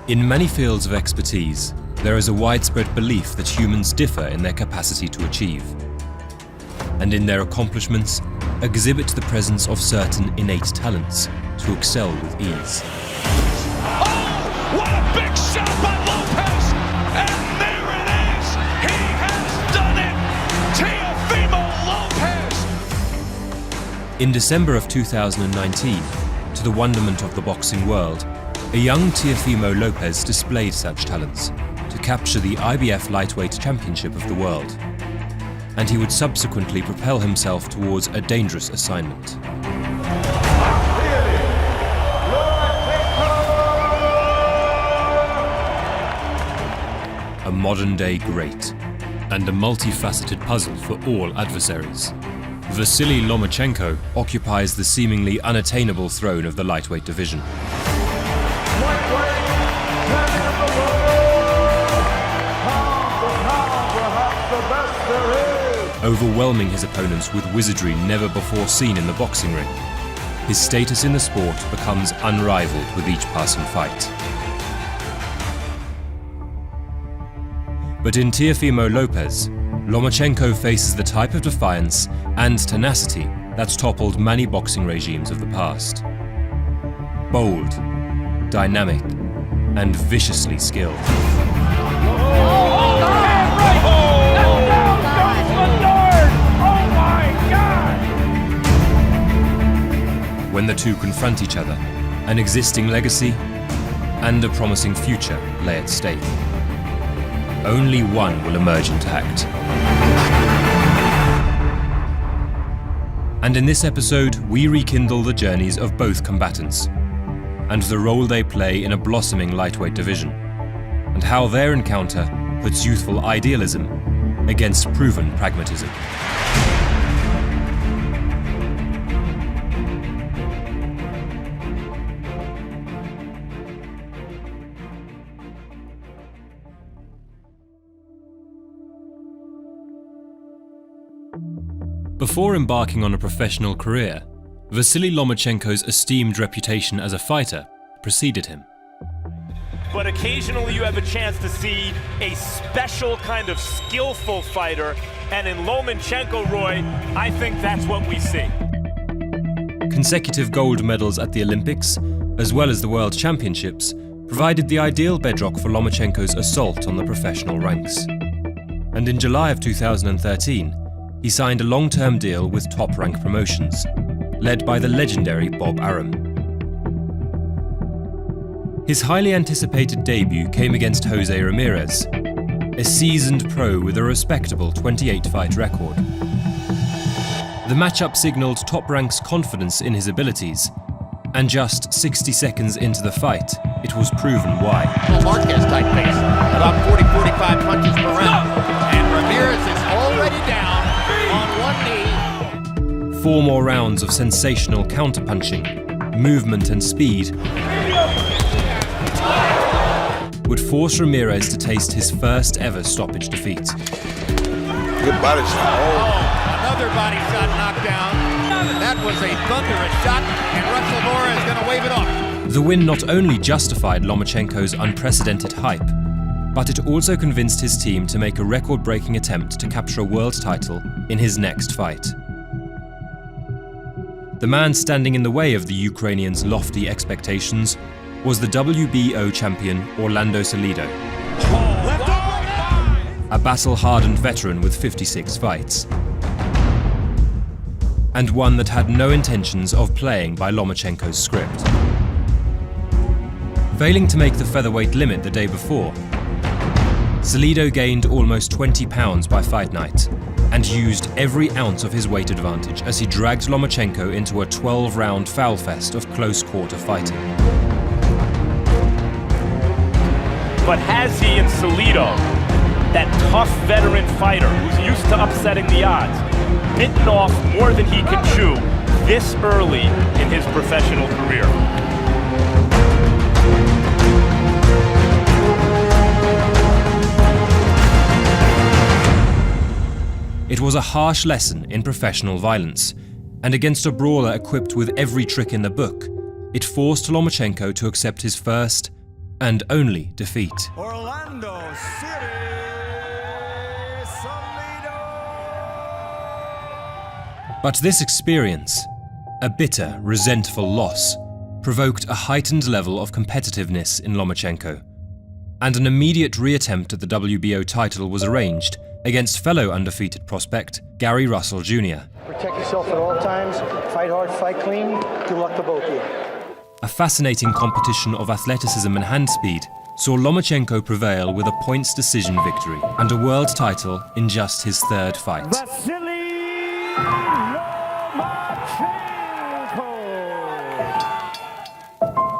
In many fields of expertise, there is a widespread belief that humans differ in their capacity to achieve, and in their accomplishments exhibit the presence of certain innate talents to excel with ease. Oh, what a big shot by Lopez! And there it is! He has done it! Teofimo Lopez! In December of 2019, to the wonderment of the boxing world, a young Teofimo Lopez displayed such talents to capture the IBF Lightweight Championship of the world, and he would subsequently propel himself towards a dangerous assignment. A modern-day great, and a multifaceted puzzle for all adversaries. Vasiliy Lomachenko occupies the seemingly unattainable throne of the lightweight division. Overwhelming his opponents with wizardry never before seen in the boxing ring, his status in the sport becomes unrivaled with each passing fight. But in Teofimo Lopez, Lomachenko faces the type of defiance and tenacity that's toppled many boxing regimes of the past. Bold, dynamic, and viciously skilled. When the two confront each other, an existing legacy and a promising future lay at stake. Only one will emerge intact. And in this episode, we rekindle the journeys of both combatants and the role they play in a blossoming lightweight division, and how their encounter puts youthful idealism against proven pragmatism. Before embarking on a professional career, Vasiliy Lomachenko's esteemed reputation as a fighter preceded him. But occasionally you have a chance to see a special kind of skillful fighter, and in Lomachenko, Roy, I think that's what we see. Consecutive gold medals at the Olympics, as well as the World Championships, provided the ideal bedrock for Lomachenko's assault on the professional ranks. And in July of 2013, he signed a long-term deal with Top Rank Promotions, led by the legendary Bob Arum. His highly anticipated debut came against Jose Ramirez, a seasoned pro with a respectable 28-fight record. The matchup signaled Top Rank's confidence in his abilities, and just 60 seconds into the fight, it was proven why. Marquez type pace, about 40-45 punches per round, and Ramirez is already down on one knee. 4 more rounds of sensational counterpunching, movement and speed would force Ramirez to taste his first ever stoppage defeat. Good body shot. Oh, another body shot knocked down. That was a thunderous shot, and Russell Mora is going to wave it off. The win not only justified Lomachenko's unprecedented hype, but it also convinced his team to make a record-breaking attempt to capture a world title in his next fight. The man standing in the way of the Ukrainians' lofty expectations was the WBO champion Orlando Salido, a battle-hardened veteran with 56 fights, and one that had no intentions of playing by Lomachenko's script. Failing to make the featherweight limit the day before, Salido gained almost 20 pounds by fight night and used every ounce of his weight advantage as he dragged Lomachenko into a 12-round foul fest of close-quarter fighting. But has he in Salido, that tough veteran fighter who's used to upsetting the odds, bitten off more than he can chew this early in his professional career? It was a harsh lesson in professional violence, and against a brawler equipped with every trick in the book, it forced Lomachenko to accept his first and only defeat. Orlando City, But this experience, a bitter, resentful loss, provoked a heightened level of competitiveness in Lomachenko, and an immediate reattempt at the WBO title was arranged against fellow undefeated prospect Gary Russell Jr. Protect yourself at all times, fight hard, fight clean. Good luck to both of you. A fascinating competition of athleticism and hand speed saw Lomachenko prevail with a points decision victory and a world title in just his third fight. Vasiliy Lomachenko!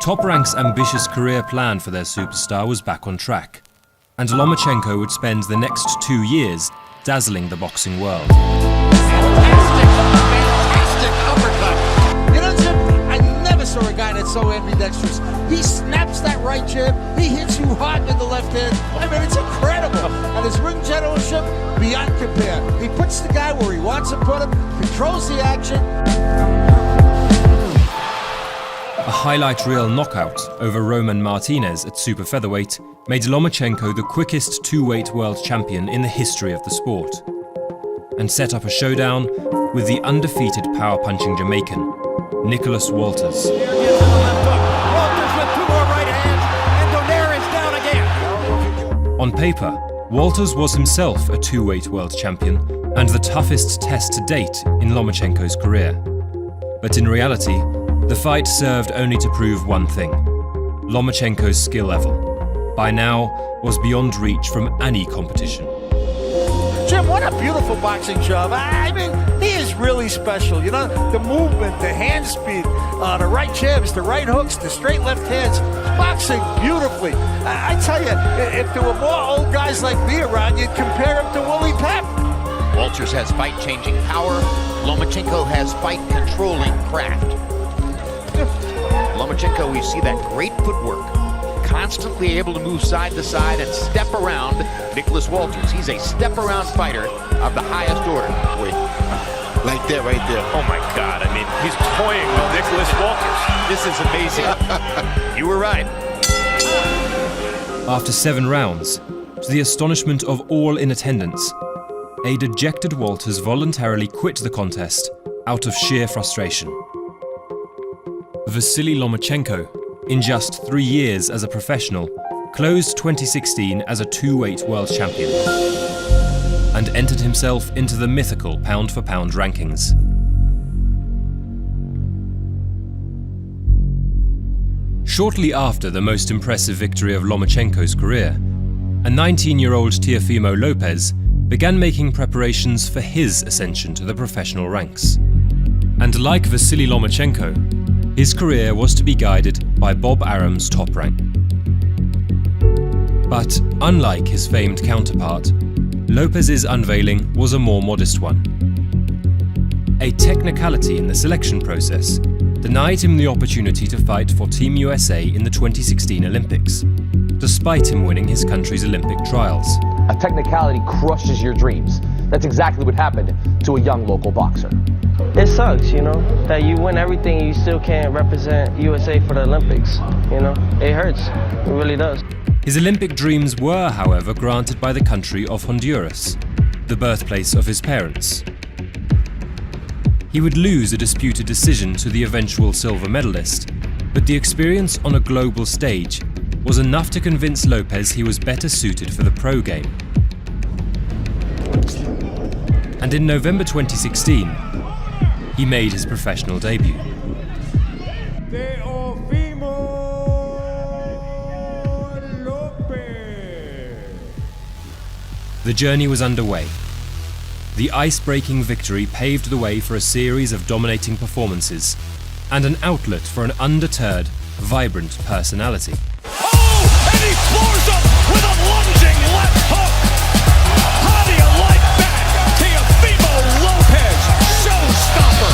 Top Rank's ambitious career plan for their superstar was back on track, and Lomachenko would spend the next 2 years dazzling the boxing world. Fantastic uppercut. You know, Jim, I never saw a guy that's so ambidextrous. He snaps that right jab, he hits you hard with the left hand. I mean, it's incredible. And his ring generalship, beyond compare. He puts the guy where he wants to put him, controls the action. A highlight reel knockout over Roman Martinez at super featherweight made Lomachenko the quickest two-weight world champion in the history of the sport, and set up a showdown with the undefeated power-punching Jamaican, Nicholas Walters. Here gives him a left hook. Walters with 2 more right hands, and Donaire is down again. On paper, Walters was himself a two-weight world champion and the toughest test to date in Lomachenko's career. But in reality, the fight served only to prove one thing: Lomachenko's skill level, by now, was beyond reach from any competition. Jim, what a beautiful boxing job. I mean, he is really special. You know, the movement, the hand speed, the right jabs, the right hooks, the straight left hands. Boxing beautifully. I tell you, if there were more old guys like me around, you'd compare him to Willie Pep. Walters has fight-changing power. Lomachenko has fight-controlling craft. Lomachenko, you see that great footwork. Constantly able to move side to side and step around Nicholas Walters. He's a step-around fighter of the highest order. Wait, like that right there. Oh my God, I mean, he's toying with Nicholas Walters. This is amazing. You were right. After 7 rounds, to the astonishment of all in attendance, a dejected Walters voluntarily quit the contest out of sheer frustration. Vasiliy Lomachenko, in just 3 years as a professional, closed 2016 as a two-weight world champion and entered himself into the mythical pound-for-pound rankings. Shortly after the most impressive victory of Lomachenko's career, a 19-year-old Teofimo Lopez began making preparations for his ascension to the professional ranks. And like Vasiliy Lomachenko, his career was to be guided by Bob Arum's Top Rank. But unlike his famed counterpart, Lopez's unveiling was a more modest one. A technicality in the selection process denied him the opportunity to fight for Team USA in the 2016 Olympics, despite him winning his country's Olympic trials. A technicality crushes your dreams. That's exactly what happened to a young local boxer. It sucks, you know, that you win everything and you still can't represent USA for the Olympics, you know? It hurts, it really does. His Olympic dreams were, however, granted by the country of Honduras, the birthplace of his parents. He would lose a disputed decision to the eventual silver medalist, but the experience on a global stage was enough to convince Lopez he was better suited for the pro game. And in November 2016, he made his professional debut. Teofimo Lopez. The journey was underway. The ice-breaking victory paved the way for a series of dominating performances and an outlet for an undeterred, vibrant personality. Oh, and he floors him with a lunging left hook. How do you like that? Teofimo Lopez, showstopper.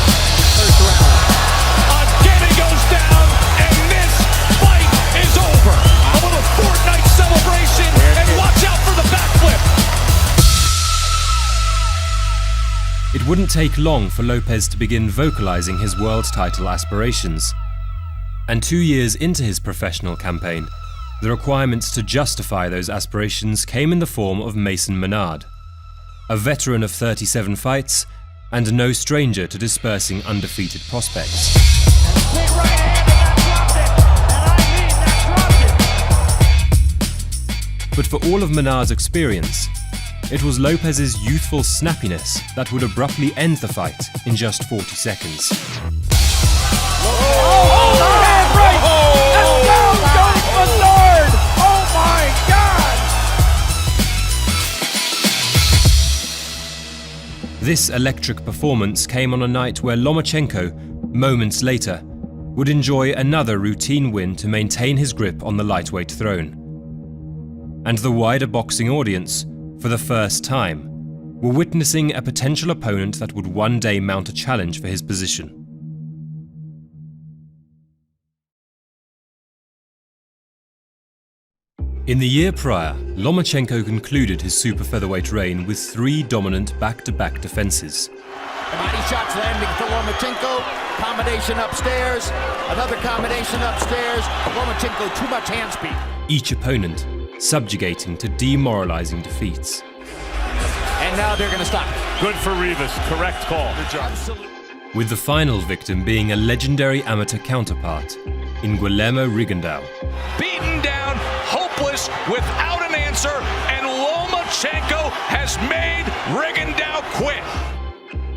First round. Again he goes down, and this fight is over. A little Fortnite celebration, and watch out for the backflip. It wouldn't take long for Lopez to begin vocalizing his world title aspirations. And 2 years into his professional campaign, The requirements to justify those aspirations came in the form of Mason Menard, a veteran of 37 fights and no stranger to dispersing undefeated prospects. Big right hand, and that dropped it. But for all of Menard's experience, it was Lopez's youthful snappiness that would abruptly end the fight in just 40 seconds. This electric performance came on a night where Lomachenko, moments later, would enjoy another routine win to maintain his grip on the lightweight throne. And the wider boxing audience, for the first time, were witnessing a potential opponent that would one day mount a challenge for his position. In the year prior, Lomachenko concluded his super featherweight reign with 3 dominant back-to-back defenses. Body shots landing for Lomachenko. Combination upstairs. Another combination upstairs. Lomachenko, too much hand speed. Each opponent subjugating to demoralizing defeats. And now they're going to stop. Good for Rivas. Correct call. Good job. Absolutely. With the final victim being a legendary amateur counterpart in Guillermo Rigondeaux. Beaten down, hopeless, without an answer, and Lomachenko has made Rigondeaux quit.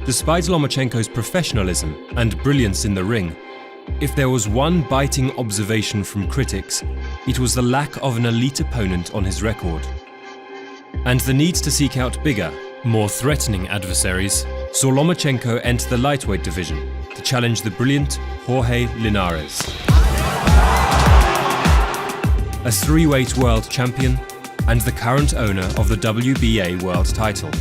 Despite Lomachenko's professionalism and brilliance in the ring, if there was one biting observation from critics, it was the lack of an elite opponent on his record. And the need to seek out bigger, more threatening adversaries saw Lomachenko enter the lightweight division to challenge the brilliant Jorge Linares. A 3-weight world champion and the current owner of the WBA world title.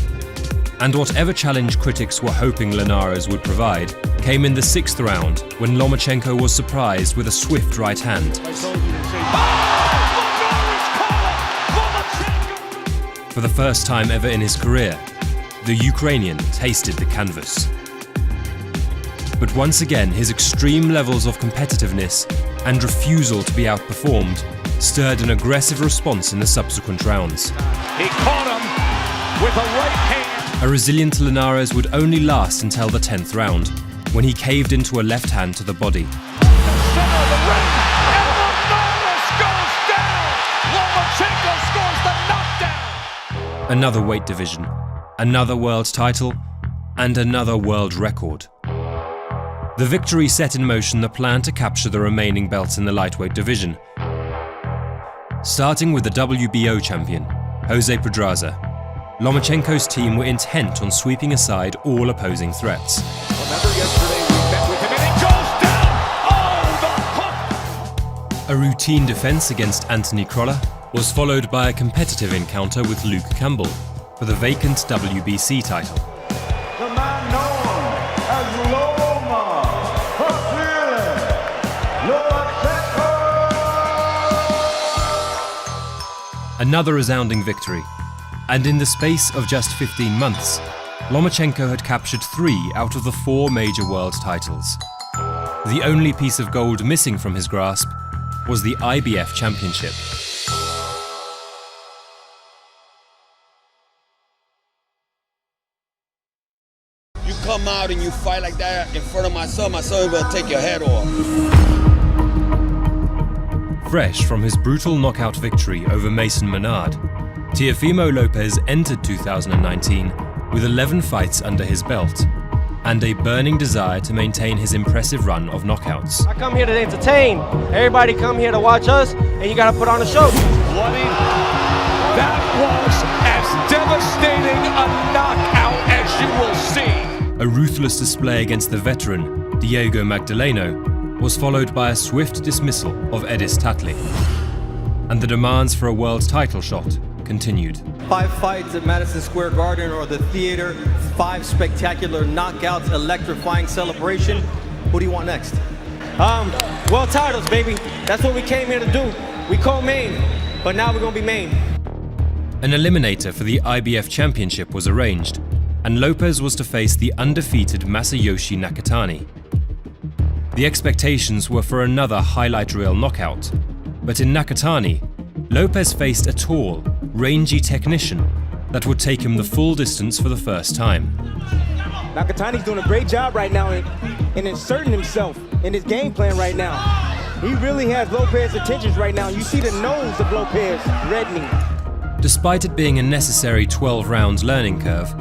And whatever challenge critics were hoping Linares would provide came in the 6th round when Lomachenko was surprised with a swift right hand. For the first time ever in his career, the Ukrainian tasted the canvas. But once again, his extreme levels of competitiveness and refusal to be outperformed stirred an aggressive response in the subsequent rounds. He caught him with a right hand. A resilient Linares would only last until the 10th round, when he caved into a left hand to the body. Center of the ring, and Linares goes down. Lomachenko scores the knockdown. Another weight division, another world title, and another world record. The victory set in motion the plan to capture the remaining belts in the lightweight division. Starting with the WBO champion, Jose Pedraza, Lomachenko's team were intent on sweeping aside all opposing threats. Remember yesterday we met with him and he goes down! Oh, the hook! A routine defense against Anthony Crolla was followed by a competitive encounter with Luke Campbell for the vacant WBC title. The man known as Loma, Vasiliy, Lomachenko! Another resounding victory, and in the space of just 15 months, Lomachenko had captured 3 out of the 4 major world titles. The only piece of gold missing from his grasp was the IBF championship. You come out and you fight like that in front of my son will take your head off. Fresh from his brutal knockout victory over Mason Menard, Teofimo Lopez entered 2019 with 11 fights under his belt and a burning desire to maintain his impressive run of knockouts. I come here to entertain. Everybody come here to watch us, and you gotta put on a show. Bloody. That was as devastating a knockout as you will see. A ruthless display against the veteran, Diego Magdaleno, was followed by a swift dismissal of Edis Tatley. And the demands for a world title shot continued. 5 fights at Madison Square Garden or the theater, 5 spectacular knockouts, electrifying celebration. What do you want next? World titles, baby. That's what we came here to do. We co-main, but now we're gonna be main. An eliminator for the IBF championship was arranged, and Lopez was to face the undefeated Masayoshi Nakatani. The expectations were for another highlight reel knockout, But in Nakatani, Lopez faced a tall, rangy technician that would take him the full distance for the first time. Nakatani's doing a great job right now in inserting himself in his game plan right now. He really has Lopez's attentions right now. You see the nose of Lopez reddening. Despite it being a necessary 12-round learning curve,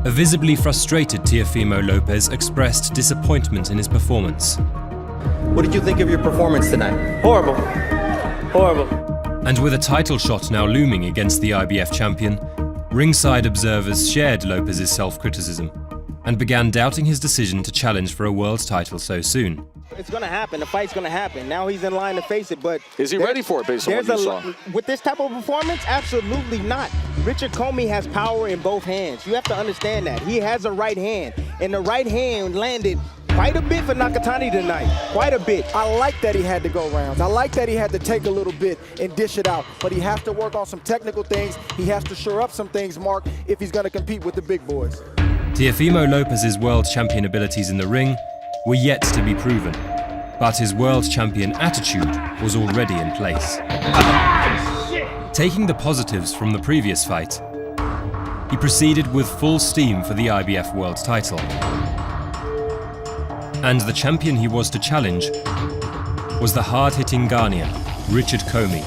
a visibly frustrated Teofimo Lopez expressed disappointment in his performance. What did you think of your performance tonight? Horrible. Horrible. And with a title shot now looming against the IBF champion, ringside observers shared Lopez's self-criticism and began doubting his decision to challenge for a world title so soon. It's going to happen. The fight's going to happen. Now he's in line to face it, but... Is he ready for it based on what you saw? With this type of performance? Absolutely not. Richard Comey has power in both hands. You have to understand that. He has a right hand, and the right hand landed quite a bit for Nakatani tonight. Quite a bit. I like that he had to go rounds. I like that he had to take a little bit and dish it out. But he has to work on some technical things. He has to shore up some things, Mark, if he's going to compete with the big boys. Teofimo Lopez's world champion abilities in the ring were yet to be proven, but his world champion attitude was already in place. Taking the positives from the previous fight, he proceeded with full steam for the IBF world title. And the champion he was to challenge was the hard-hitting Ghanaian, Richard Comey,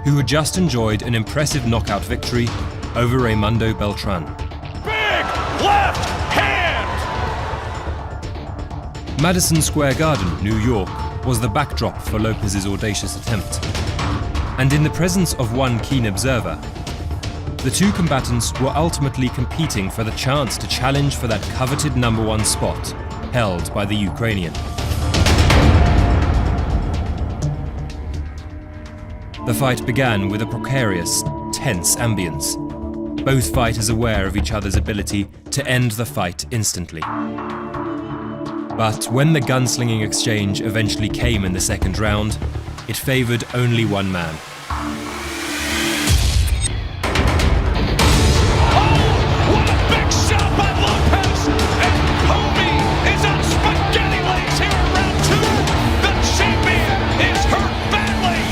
who had just enjoyed an impressive knockout victory over Raimundo Beltran. Big left hand! Madison Square Garden, New York, was the backdrop for Lopez's audacious attempt. And in the presence of one keen observer, the two combatants were ultimately competing for the chance to challenge for that coveted #1 spot held by the Ukrainian. The fight began with a precarious, tense ambience, both fighters aware of each other's ability to end the fight instantly. But when the gunslinging exchange eventually came in the second round, it favored only one man. What a big shot by Lopez! And Comey is on spaghetti legs here in round 2. The champion is hurt badly!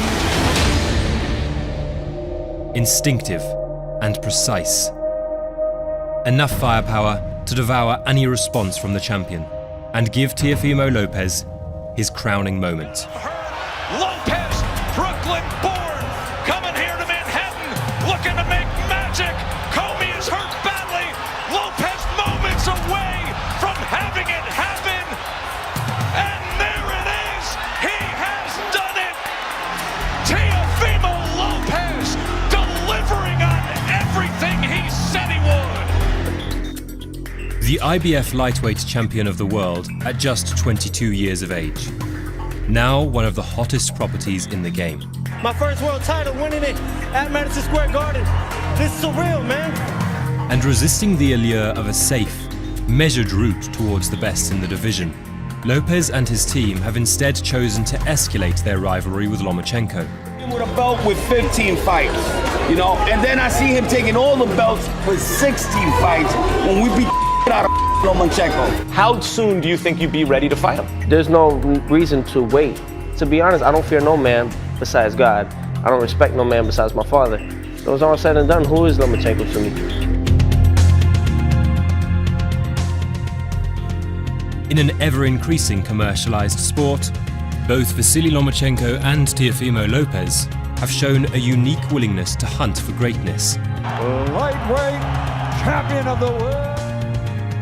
Instinctive and precise. Enough firepower to devour any response from the champion and give Teofimo Lopez his crowning moment. Lopez, Brooklyn born, coming here to Manhattan, looking to make magic. Comey is hurt badly. Lopez moments away from having it happen. And there it is. He has done it. Teofimo Lopez delivering on everything he said he would. The IBF lightweight champion of the world at just 22 years of age. Now one of the hottest properties in the game. My first world title, winning it at Madison Square Garden. This is surreal, man. And resisting the allure of a safe, measured route towards the best in the division, Lopez and his team have instead chosen to escalate their rivalry with Lomachenko. With a belt with 15 fights, you know, and then I see him taking all the belts with 16 fights when we beat out of Lomachenko. How soon do you think you'd be ready to fight him? There's no reason to wait. To be honest, I don't fear no man besides God. I don't respect no man besides my father. So it's all said and done, who is Lomachenko to me? In an ever-increasing commercialized sport, both Vasiliy Lomachenko and Teofimo Lopez have shown a unique willingness to hunt for greatness. Lightweight champion of the world.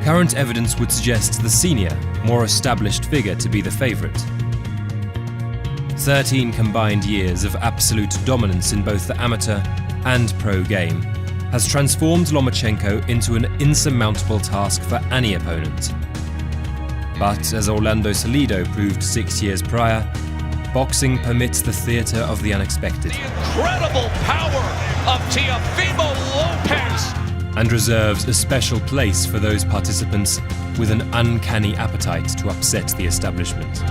Current evidence would suggest the senior, more established figure to be the favorite. 13 combined years of absolute dominance in both the amateur and pro game has transformed Lomachenko into an insurmountable task for any opponent. But as Orlando Salido proved 6 years prior, boxing permits the theater of the unexpected. The incredible power of Teofimo Lopez. And reserves a special place for those participants with an uncanny appetite to upset the establishment.